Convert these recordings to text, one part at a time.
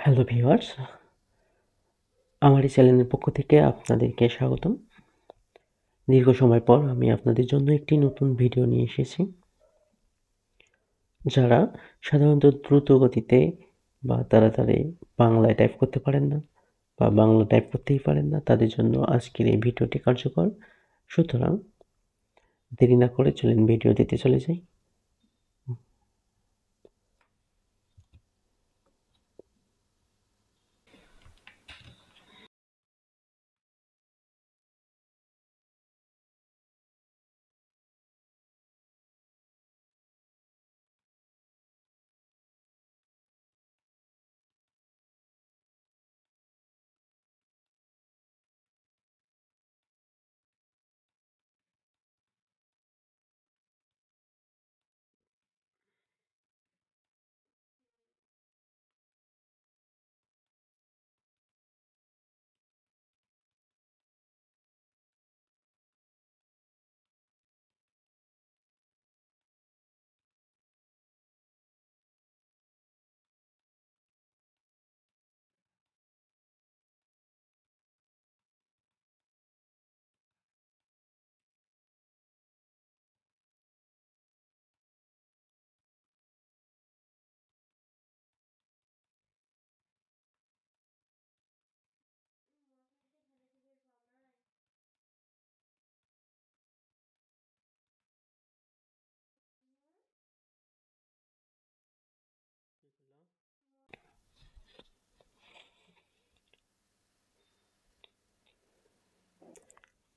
Hello viewers, আমার এই চ্যানেলের পক্ষ থেকে আপনাদেরকে স্বাগতম। দীর্ঘ সময় পর আমি আপনাদের জন্য একটি নতুন ভিডিও নিয়ে এসেছি। যারা সাধারণত দ্রুত গতিতে বা তাড়াতাড়ি বাংলায় টাইপ করতে পারেন না বা বাংলা টাইপ করতেই পারেন না, তাদের জন্য আজকের এই ভিডিওটি কার্যকর। সুতরাং দেরি না করে চলুন ভিডিও দিতে চলে যাই।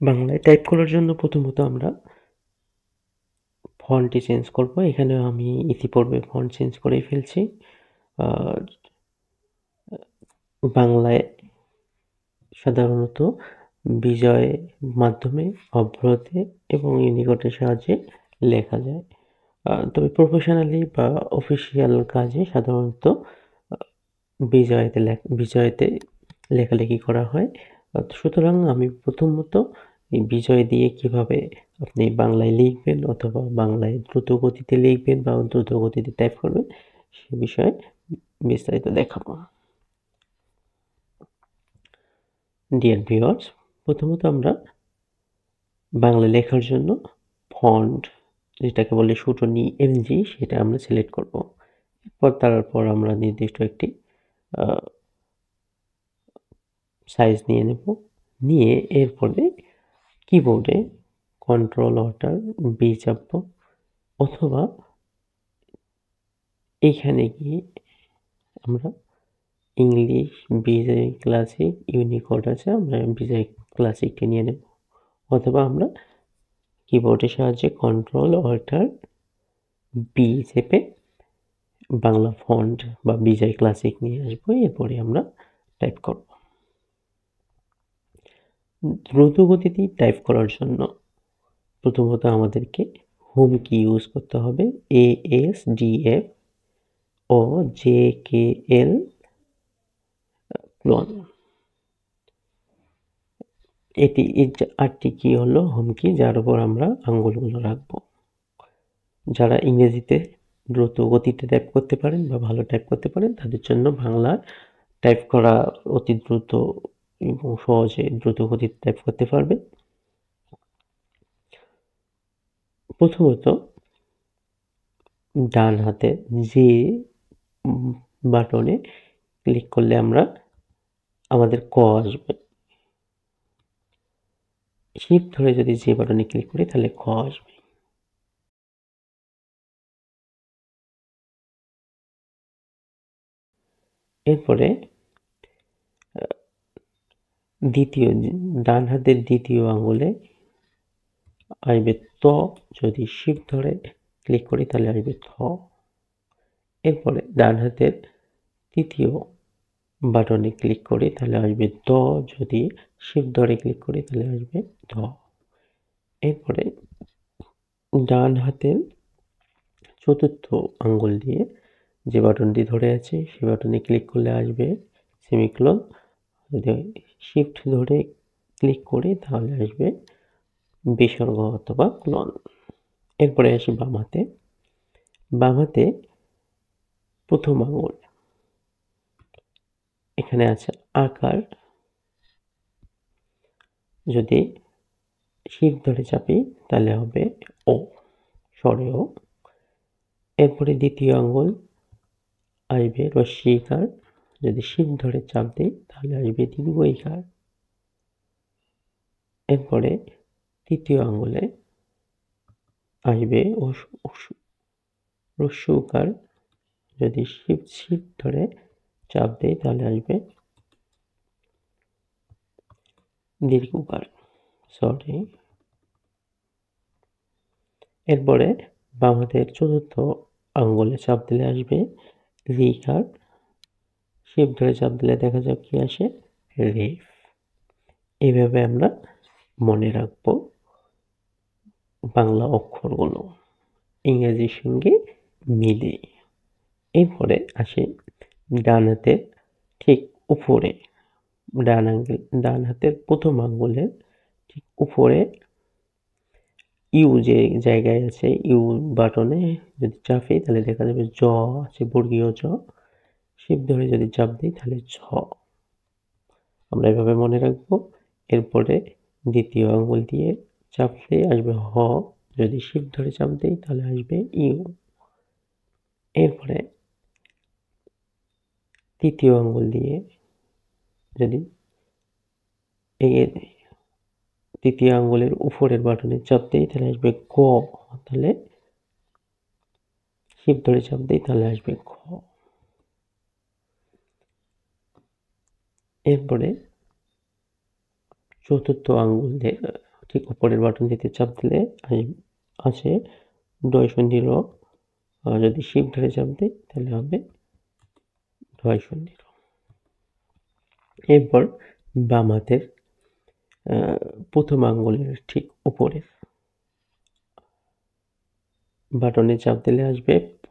বাংলায় টাইপ করার জন্য প্রথমত আমরা ফন্টটি চেঞ্জ করব। এখানে আমি ইতিপূর্বে ফন্ট চেঞ্জ করেই ফেলছি। বাংলায় সাধারণত বিজয় মাধ্যমে, অভ্রতে এবং ইউনিকোডের সাহায্যে লেখা যায়। তবে প্রফেশনালি বা অফিসিয়াল কাজে সাধারণত বিজয়তে লেখালেখি করা হয়। সুতরাং আমি প্রথমত এই বিজয় দিয়ে কিভাবে আপনি বাংলায় লিখবেন অথবা বাংলায় দ্রুত গতিতে লিখবেন বা দ্রুত গতিতে টাইপ করবেন সে বিষয়ে বিস্তারিত দেখাবো। ডিয়ার ভিউয়ার্স, প্রথমত আমরা বাংলা লেখার জন্য ফন্ট, যেটাকে বলে শুটনি এমজি, সেটা আমরা সিলেক্ট করব। তারপর আমরা নির্দিষ্ট একটি সাইজ নিয়ে নেব। নিয়ে এরপরে কিবোর্ডে কন্ট্রোল অল্টার বি চাপব, অথবা এখানে গিয়ে আমরা ইংলিশ বিজয় ক্লাসিক ইউনিকোড আছে, আমরা বিজয় ক্লাসিকটি নিয়ে নেব, অথবা আমরা কিবোর্ডের সাহায্যে কন্ট্রোল অল্টার বি চেপে বাংলা ফন্ট বা বিজয় ক্লাসিক নিয়ে আসবো। এরপরে আমরা টাইপ করব। দ্রুত গতিতে টাইপ করার জন্য প্রথমত আমাদেরকে হোম কি ইউজ করতে হবে, ASDF ও JKL ক্লোন। এই 8টি কি হলো হোম কি, যার উপর আমরা আঙ্গুলগুলো রাখবো। যারা ইংরেজিতে দ্রুত গতিতে টাইপ করতে পারেন বা ভালো টাইপ করতে পারেন তাদের জন্য বাংলা টাইপ করা অতি দ্রুত এবং সহজে দ্রুত গতিতে টাইপ করতে পারবে। প্রথমত ডান হাতে যে বাটনে ক্লিক করলে আমাদের ক আসবে, শিফট ধরে যদি যে বাটনে ক্লিক করি তাহলে খ আসবে। এরপরে ডান হাতের দ্বিতীয় আঙুলে আসবে ত, যদি শিফট ধরে ক্লিক করি তাহলে আসবে থ। এরপরে ডান হাতের তৃতীয় বাটনে ক্লিক করি তাহলে আসবে দ, যদি শিফট ধরে ক্লিক করি তাহলে আসবে ধ। এরপরে ডান হাতের চতুর্থ আঙ্গুল দিয়ে যে বাটনটি ধরে আছে সেই বাটনে ক্লিক করলে আসবে সেমিকোলন, যদি শিফট ধরে ক্লিক করি তাহলে আসবে বিসর্গ অথবা ক্লোন। এরপরে আসি বাম হাতে। বাম হাতে প্রথম আঙুল এখানে আছে আকার, যদি শিফট ধরে চাপি তাহলে হবে ও, স্বরে ও। এরপরে দ্বিতীয় আঙ্গুল আসবে রস্যিকার, যদি শিফট ধরে চাপ দিই তাহলে আসবে দীর্ঘ ইকার। এরপরে তৃতীয় আঙ্গুলে আসবে হ্রস্ব উকার, যদি শিফট ধরে চাপ দিই তাহলে আসবে দীর্ঘ উকার, সরি। এরপরে বাম হাতের চতুর্থ আঙ্গুলে চাপ দিলে আসবে রিকার, শিফট ধরে চাপ দিলে দেখা যাক কি আসে, রেফ। এইভাবে আমরা মনে রাখবো বাংলা অক্ষরগুলো ইংরেজির সঙ্গে মিলে। এরপরে আসে ডান হাতের ঠিক উপরে, ডান হাতের প্রথম আঙ্গুলের ঠিক উপরে ইউ যে জায়গায় আছে, ইউ বাটনে যদি চাপি তাহলে দেখা যাবে জ আছে, বর্গীয় জ। শিফট ধরে যদি চাপ দিই তাহলে ঝ। আমরা এভাবে মনে রাখবো। এরপরে দ্বিতীয় আঙ্গুল দিয়ে চাপলে আসবে হ, যদি শিফট ধরে চাপ দিই তাহলে আসবে ইউ। এরপরে তৃতীয় আঙ্গুল দিয়ে যদি তৃতীয় আঙ্গুলের উপরের বাটনে চাপ দিই তাহলে আসবে ক, তাহলে শিফট ধরে চাপ দিই তাহলে আসবে খ। এরপরে চতুর্থ আঙ্গুল দিয়ে ঠিক উপরের বাটন দিতে চাপ দিলে আছে ডয় সন্ধি র, যদি শিফট ধরে চাপ দিই তাহলে হবে ডয় সন্ধি র। এরপর বাম হাতের প্রথম আঙ্গুলের ঠিক উপরের বাটনে চাপ দিলে আসবে প,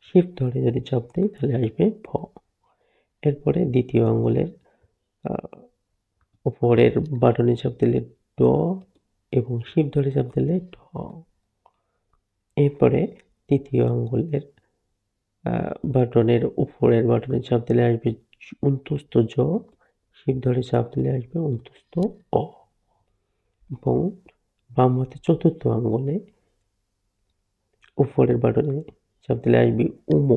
শিফট ধরে যদি চাপ দিই তাহলে আসবে ভ। এরপরে দ্বিতীয় আঙ্গুলের উপরের বাটনে চাপ দিলে ড এবং শিফট ধরে চাপ দিলে ঢ। এরপরে তৃতীয় আঙ্গুলের বাটনের উপরের বাটনে চাপ দিলে আসবে অন্তস্থ জ, শিফট ধরে চাপ দিলে আসবে অন্তস্থ অ। এবং বাম হাতে চতুর্থ আঙ্গুলে উপরের বাটনে চাপ দিলে আসবে উম,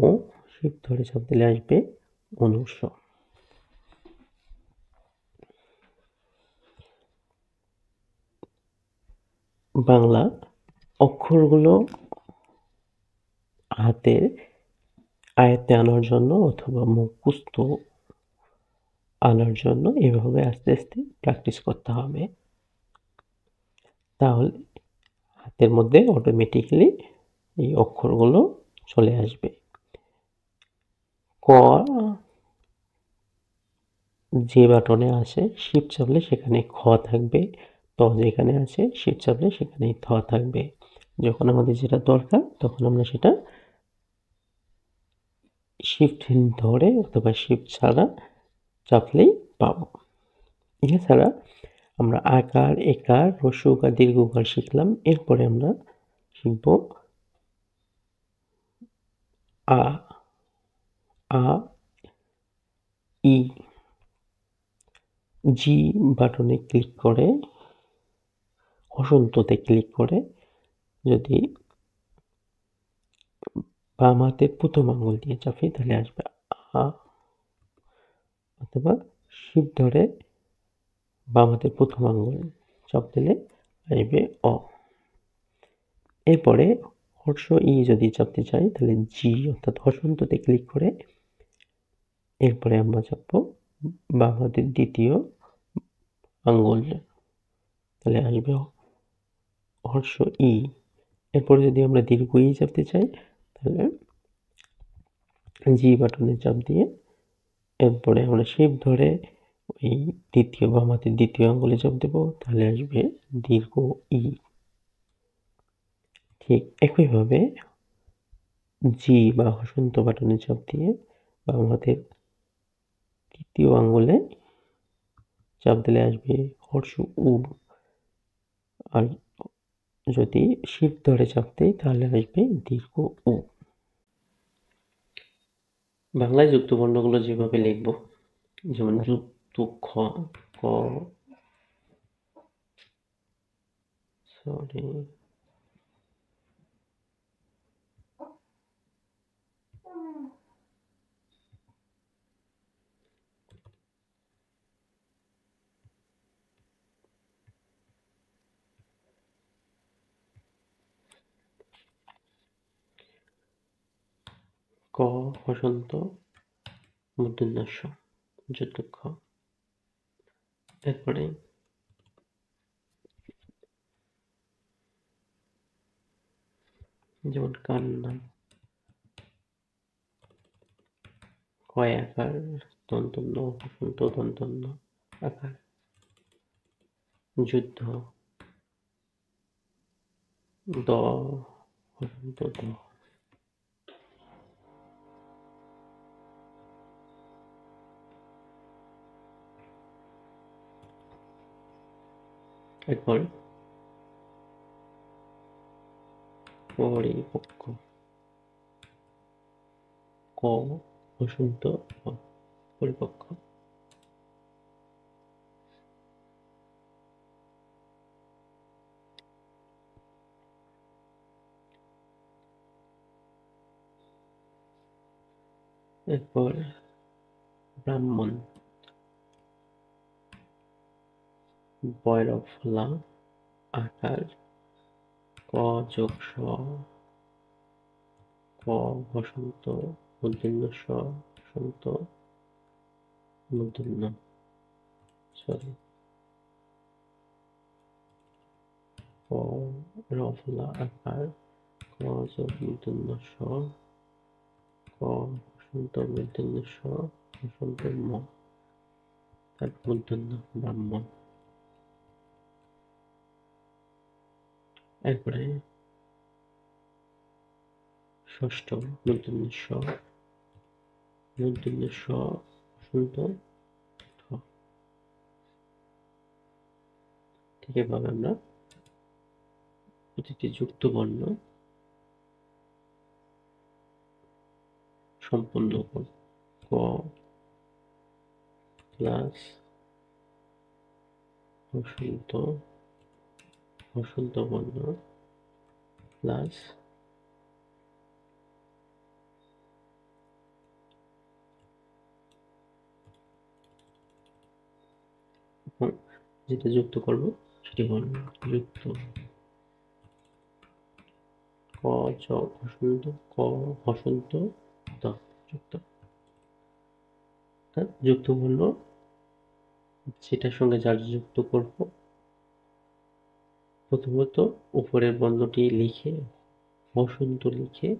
শিফট ধরে চাপ দিলে আসবে অনুস। বাংলা অক্ষরগুলো হাতের আয়ত্তে আনার জন্য অথবা মুখস্থ আনার জন্য এভাবে আস্তে আস্তে প্র্যাকটিস করতে হবে, তাহলে হাতের মধ্যে অটোমেটিক্যালি এই অক্ষরগুলো চলে আসবে। ক যে বাটনে আছে শিফট চাপলে সেখানে খ থাকবে, ত যেখানে আছে শিফট চাপলে সেখানে থ থাকবে। যখন আমাদের যেটা দরকার তখন আমরা সেটা শিফট ধরে অথবা শিফট ছাড়া চাপলেই পাবো। এছাড়া আমরা আকার, একার, হ্রস্ব উকার, দীর্ঘ উকার শিখলাম। এরপরে আমরা শিখব আ, আ, ই। জি বাটনে ক্লিক করে হসন্ততে ক্লিক করে যদি বাম হাতের প্রথম আঙ্গুল দিয়ে চাপি তাহলে আসবে আ, অথবা শিফট ধরে বাম হাতের প্রথম আঙ্গুল চাপ দিলে আসবে অ। এরপরে হর্ষ ই যদি চাপতে চাই তাহলে জি অর্থাৎ হসন্ততে ক্লিক করে এরপরে আমরা চাপবো বাম হাতের দ্বিতীয় আঙ্গুল, তাহলে আসবে হর্ষ ই। এরপরে যদি আমরা দীর্ঘ ই চাপতে চাই তাহলে জি বাটনে চাপ দিয়ে এরপরে আমরা শিফট ধরে ওই বাম হাতের দ্বিতীয় আঙ্গুলে চাপ দেবো, তাহলে আসবে দীর্ঘ ই। ঠিক একইভাবে জি বা হসন্ত বাটনে চাপ দিয়ে বাম হাতের তৃতীয় আঙ্গুলে চাপ দিলে আসবে হর্ষ উ, আর যদি শিফট ধরে চাপ দিই তাহলে আসবে দীর্ঘ উ। বাংলায় যুক্ত বর্ণগুলো যেভাবে লিখব যেমন যুক্ত খ, ক, সরি, ক হসন্ত মূর্ধন্য ষ যুক্ত খ। এরপরে যেমন কান্না, কয় আকার দন্তন্য হসন্ত দন্তন্য আকার। যুদ্ধ, দ হসন্ত দ। এরপর পরিপক্ক, ক হসন্ত হ পরিপক্ক। এরপর ব্রাহ্মণ, বয়রফ লা আকার, ক যোগ স, ক হসন্ত মূর্ধন্য স হসন্ত মূর্ধন্য, সরি, ক রফলা আকার, ক যোগ মূর্ধন্য স, ক হসন্ত মূর্ধন্য স হসন্ত ম, তারপর মূর্ধন্য ব্রাহ্মণ। এরপরে ষষ্ঠ মূর্ধন্য স, মূর্ধন্য স হসন্ত ঠ। ঠিক এভাবে আমরা প্রতিটি যুক্ত বর্ণ সম্পূর্ণ করব। ক প্লাস হসন্ত, হসন্ত বর্ণ প্লাস যেটা যুক্ত করব সেটি বর্ণ যুক্ত, ক চ হসন্ত, ক হসন্ত দ যুক্ত। যুক্ত বর্ণ সেটার সঙ্গে যার যুক্ত করব, প্রথমত উপরের বর্ণটি লিখে হসন্ত লিখে,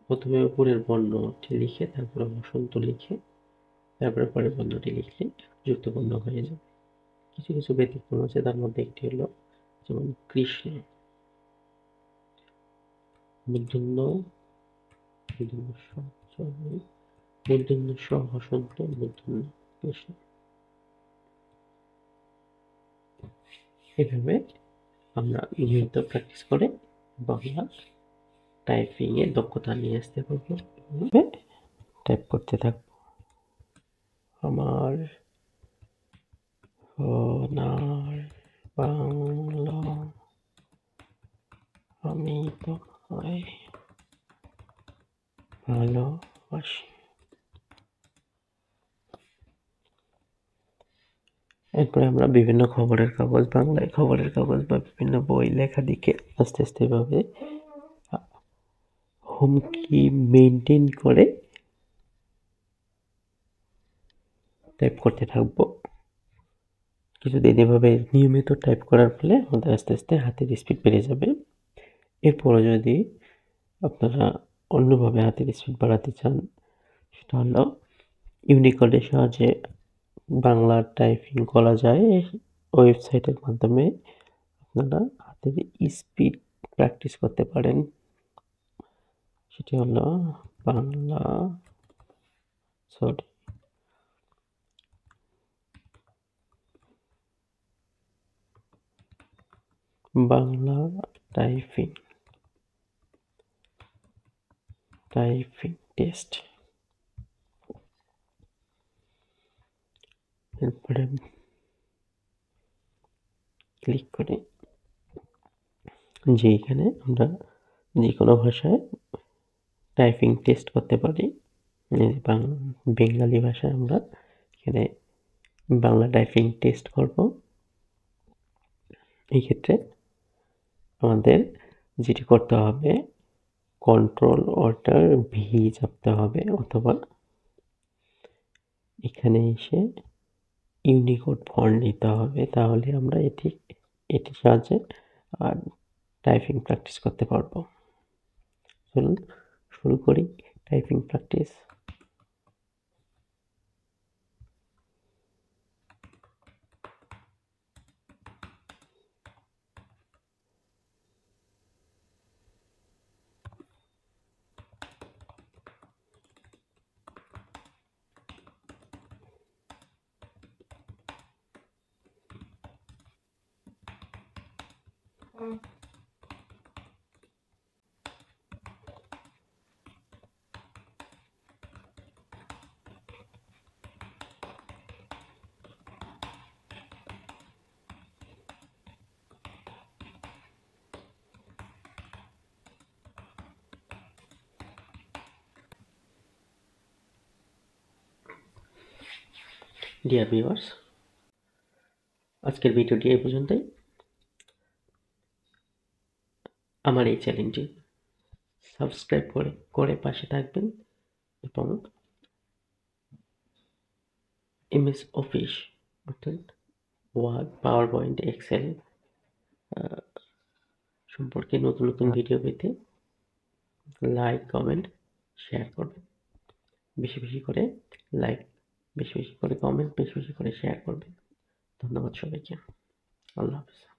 প্রথমে উপরের বর্ণটি লিখে তারপরে হসন্ত লিখে তারপরে পরের বর্ণটি লিখলে যুক্ত বর্ণ হয়ে যাবে। কিছু কিছু ব্যতিক্রম আছে, তার মধ্যে একটি হলো যেমন কৃষ্ণ, মূর্ধন্য মূর্ধন্য স হসন্ত মূর্ধন্য কৃষ্ণ। এভাবে আমরা নিয়মিত প্র্যাকটিস করে বাংলা টাইপিং এ দক্ষতা নিয়ে আসতে পারবো। টাইপ করতে থাকবো। আমার সোনার বাংলা, আমি তোমায় ভালোবাসি। এরপরে আমরা বিভিন্ন খবরের কাগজ, বাংলায় খবরের কাগজ বা বিভিন্ন বই লেখা দিকে আস্তে আস্তে এভাবে হোম কি মেনটেন করে টাইপ করতে থাকবো। কিছুদিন এভাবে নিয়মিত টাইপ করার ফলে আমাদের আস্তে আস্তে হাতের স্পিড বেড়ে যাবে। এরপরে যদি আপনারা অন্যভাবে হাতের স্পিড বাড়াতে চান, সেটা হলো ইউনিকোডের সাহায্যে বাংলা টাইপিং করা যায়। ওয়েবসাইটের মাধ্যমে আপনারা হাতের স্পিড প্র্যাকটিস করতে পারেন। সেটি হলো বাংলা বাংলা টাইপিং টেস্ট। এরপরে ক্লিক করে যেখানে আমরা যে কোনো ভাষায় টাইপিং টেস্ট করতে পারি। বেঙ্গলি ভাষায় আমরা এখানে বাংলা টাইপিং টেস্ট করব। এই ক্ষেত্রে আমাদের যেটি করতে হবে, কন্ট্রোল অল্টার ভি চাপতে হবে, অথবা এখানে এসে ইউনিকোড ফন্ট নিতে হবে। তাহলে আমরা এটির সাহায্যে টাইপিং প্র্যাকটিস করতে পারবো। চলুন শুরু করি টাইপিং প্র্যাকটিস। ডিয়ার ভিউয়ার্স, আজকের ভিডিওটি এই পর্যন্তই। আমার এই চ্যানেলটি সাবস্ক্রাইব করে পাশে থাকবেন এবং এমএস অফিস অর্থাৎ ওয়ার্ড, পাওয়ার পয়েন্ট, এক্সেল সম্পর্কে নতুন নতুন ভিডিও পেতে লাইক, কমেন্ট, শেয়ার করবেন। বেশি বেশি করে লাইক, বেশি বেশি করে কমেন্ট, বেশি বেশি করে শেয়ার করবেন। ধন্যবাদ সবাইকে। আল্লাহ হাফেজ।